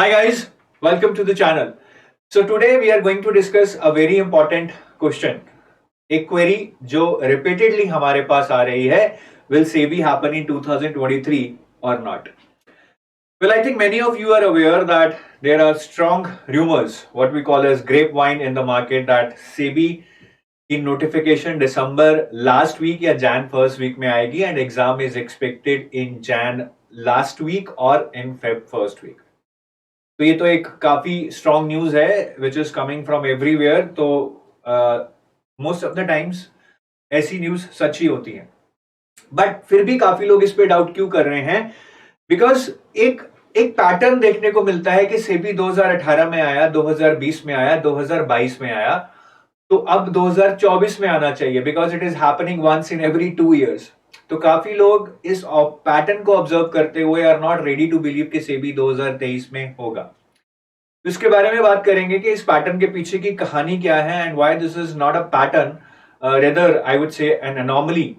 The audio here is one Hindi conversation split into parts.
Hi guys, welcome to the channel. So today we are going to discuss a very important question. एक query जो repeatedly हमारे पास आ रही है, will SEBI happen in 2023 or not? Well, I think many of you are aware that there are strong rumors, what we call as grapevine in the market, that SEBI in notification December last week या Jan first week में आएगी and exam is expected in Jan last week or in Feb first week. तो ये तो एक काफी स्ट्रॉन्ग न्यूज है which is coming from everywhere. तो मोस्ट ऑफ द टाइम्स ऐसी न्यूज सच ही होती है, बट फिर भी काफी लोग इस पे डाउट क्यों कर रहे हैं? बिकॉज एक एक पैटर्न देखने को मिलता है कि सेबी 2018 में आया, 2020 में आया, 2022 में आया, तो अब 2024 में आना चाहिए because it is happening once in every 2 years। तो काफी लोग इस पैटर्न को ऑब्जर्व करते हुए are not ready to believe कि सेबी 2023 में होगा। तो इसके बारे में बात करेंगे कि इस पैटर्न के पीछे की कहानी क्या है and why this is not a pattern, rather I would say an anomaly,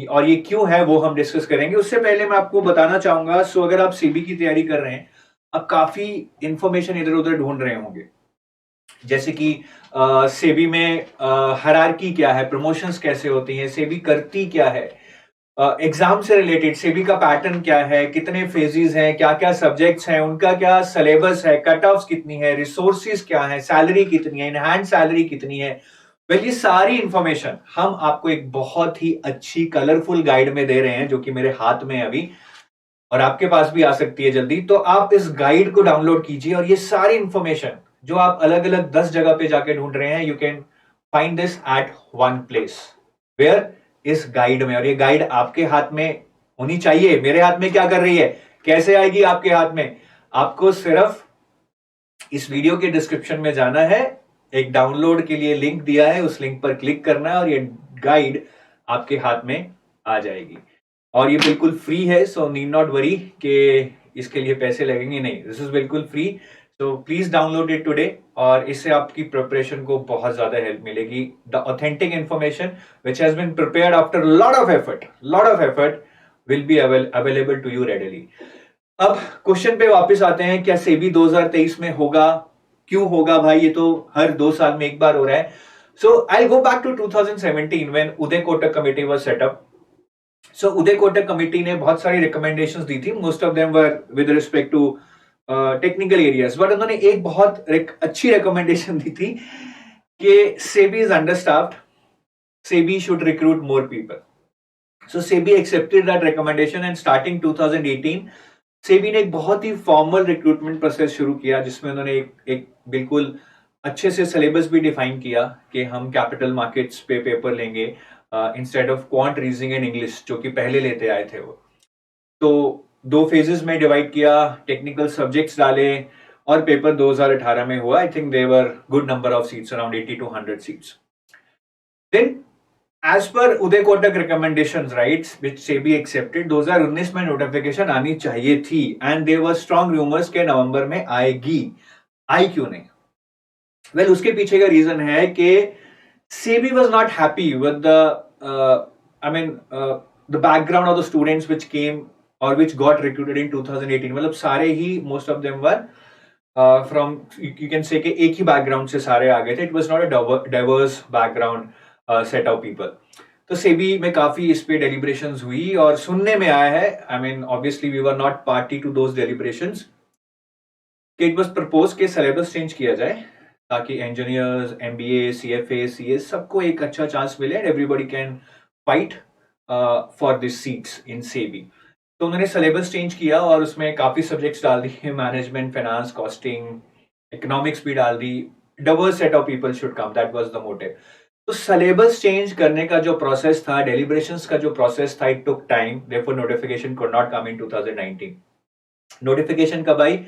और ये क्यों है वो हम डिस्कस करेंगे। उससे पहले मैं आपको बताना चाहूंगा, सो अगर आप सीबी की तैयारी कर रहे हैं, आप काफी इंफॉर्मेशन इधर उधर ढूंढ रहे होंगे, जैसे कि सेबी में हायरार्की क्या है, प्रमोशंस कैसे होती हैं, सेबी करती क्या है, एग्जाम से रिलेटेड सेबी का पैटर्न क्या है, कितने फेजेस हैं, क्या क्या सब्जेक्ट्स हैं, उनका क्या सिलेबस है, कट ऑफ्स कितनी है, रिसोर्सेज क्या है, सैलरी कितनी है, इनहैंड सैलरी कितनी है। वेल, ये सारी इंफॉर्मेशन हम आपको एक बहुत ही अच्छी कलरफुल गाइड में दे रहे हैं, जो कि मेरे हाथ में है अभी और आपके पास भी आ सकती है जल्दी। तो आप इस गाइड को डाउनलोड कीजिए और ये सारी इंफॉर्मेशन जो आप अलग अलग 10 जगह पे जाके ढूंढ रहे हैं, you can find this at one place, where, इस गाइड में। और ये गाइड आपके हाथ में होनी चाहिए। मेरे हाथ में क्या कर रही है, कैसे आएगी आपके हाथ में? आपको सिर्फ इस वीडियो के डिस्क्रिप्शन में जाना है, एक डाउनलोड के लिए लिंक दिया है, उस लिंक पर क्लिक करना है और ये गाइड आपके हाथ में आ जाएगी। और ये बिल्कुल फ्री है, सो नीड नॉट वरी कि इसके लिए पैसे लगेंगे, नहीं, दिस इज बिल्कुल फ्री। तो प्लीज डाउनलोड इट टुडे और इससे आपकी प्रिपरेशन को बहुत ज्यादा हेल्प मिलेगी। The authentic information which has been prepared after lot of effort will be available to you readily. अब क्वेश्चन पे वापस आते हैं, क्या सेबी 2023 में होगा? क्यों होगा भाई? ये तो हर 2 साल में एक बार हो रहा है। So I go back to 2017 when Uday Kotak committee was set up. So Uday Kotak committee ने बहुत सारी रिकमेंडेशंस दी थी, most of them were with respect to technical areas, but उन्होंने एक बहुत अच्छी रिकमेंडेशन दी थी कि SEBI is understaffed, SEBI should recruit more people. So SEBI accepted that recommendation and starting 2018 SEBI ने एक बहुत ही फॉर्मल रिक्रूटमेंट प्रोसेस शुरू किया, जिसमें उन्होंने एक बिल्कुल अच्छे से सिलेबस भी डिफाइन किया कि हम कैपिटल मार्केट्स पे पेपर लेंगे instead of quant, reasoning and English, जो कि पहले लेते आए थे वो। तो 2 फेजेस में डिवाइड किया, टेक्निकल सब्जेक्ट्स डाले और पेपर 2018 में हुआ। I think there were good number of seats, around 80 to 100 seats. Then as पर Uday Kotak recommendations, rights, which SEBI accepted, 2019 में नोटिफिकेशन आनी चाहिए थी and there were strong rumours के नवंबर में आएगी। आई क्यों नहीं? वेल, उसके पीछे का रीजन है कि SEBI was not happy with the I mean the background of the students which came और व्हिच गॉट रिक्रूटेड इन 2018। मतलब सारे ही, most of them were from, you can say कि एक ही बैकग्राउंड से सारे आ गए थे। It was not a diverse background set of people. तो सेबी में काफी इस पे डेलिब्रेशंस हुई और सुनने में आया है, I mean obviously we were not party to those deliberations, कि इट वाज प्रपोज के सिलेबस चेंज किया जाए ताकि इंजीनियर्स, एमबीए, सीएफए, सीएस सबको एक अच्छा चांस मिले and everybody can fight for this seats in SEBI. तो उन्होंने सिलेबस चेंज किया और उसमें काफी सब्जेक्ट्स डाल दिए, मैनेजमेंट, फाइनेंस, कॉस्टिंग, इकोनॉमिक्स भी डाल दी। Diverse set of people should come, that was the motive. तो सिलेबस चेंज करने का जो प्रोसेस था, डेलिब्रेशंस का जो प्रोसेस था, it took time, therefore notification could not come in 2019। Notification कब आई?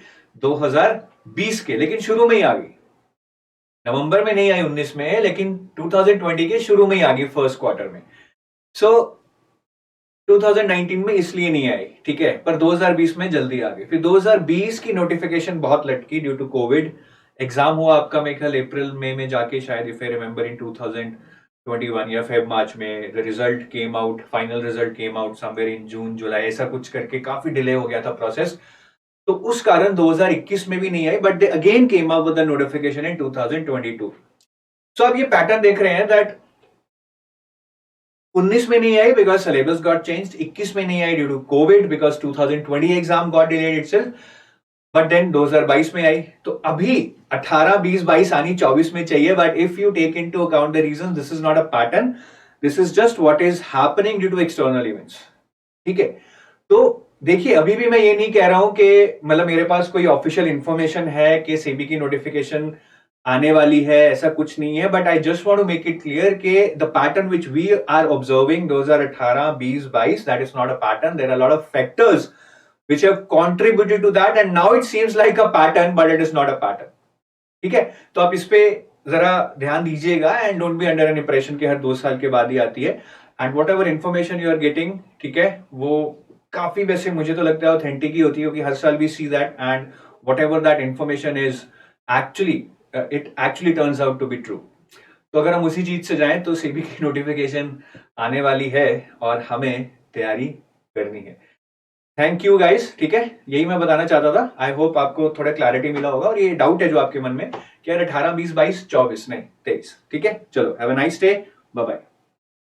2020 के, लेकिन शुरू में ही आ गई। नवंबर में नहीं आई 19 में, लेकिन 2020 के शुरू में ही आ गई, फर्स्ट क्वार्टर में। सो 2019 में इसलिए नहीं आई, ठीक है, पर 2020 में जल्दी आ गई। फिर 2020 की नोटिफिकेशन बहुत लटकी ड्यू टू कोविड। एग्जाम हुआ आपका मेरे ख्याल अप्रैल मई में जाके, शायद इफ आई रिमेंबर, इन 2021 या फेब मार्च में। The result came out, final result came out somewhere in June July, ऐसा कुछ करके काफी डिले हो गया था प्रोसेस। तो उस कारण 2021 में भी नहीं आई, but they again came up with the notification in 2022. So अब ये पैटर्न देख रहे हैं दैट 19 में नहीं आई बिकॉज सिलेबस गॉट चेंज्ड, 21 में नहीं आई due to COVID because 2020 exam got delayed itself, but then 2022 में आई. तो अभी 18, 20, 22 आनी 24 में चाहिए. But if you take into account the reason, this is not a pattern, this is just what is happening due to external events. ठीक है, तो देखिए अभी भी मैं ये नहीं कह रहा हूं कि मतलब मेरे पास कोई ऑफिशियल इंफॉर्मेशन है कि सेबी की नोटिफिकेशन आने वाली है, ऐसा कुछ नहीं है. But I just want to make it clear कि the pattern which we are observing 2018, 20, 22, that is not a pattern. There are lot of factors which have contributed to that and now it seems like a pattern but it is not a pattern. ठीक है, तो आप इस पे जरा ध्यान दीजिएगा and don't be under an impression कि हर 2 साल के बाद ही आती है. And whatever information you are getting, ठीक है, वो काफी वैसे मुझे तो लगता है ऑथेंटिक ही होती है, क्योंकि हर साल we see that and whatever that information is actually it actually turns out to be true. तो अगर हम उसी चीज से जाएं तो सेबी की नोटिफिकेशन आने वाली है और हमें तैयारी करनी है. Thank you guys. ठीक है, यही मैं बताना चाहता था. आई होप आपको थोड़ा क्लैरिटी मिला होगा और ये डाउट है जो आपके मन में कि यार 18, 20, 22, 24 नहीं 23. ठीक है, चलो have a nice day, bye bye.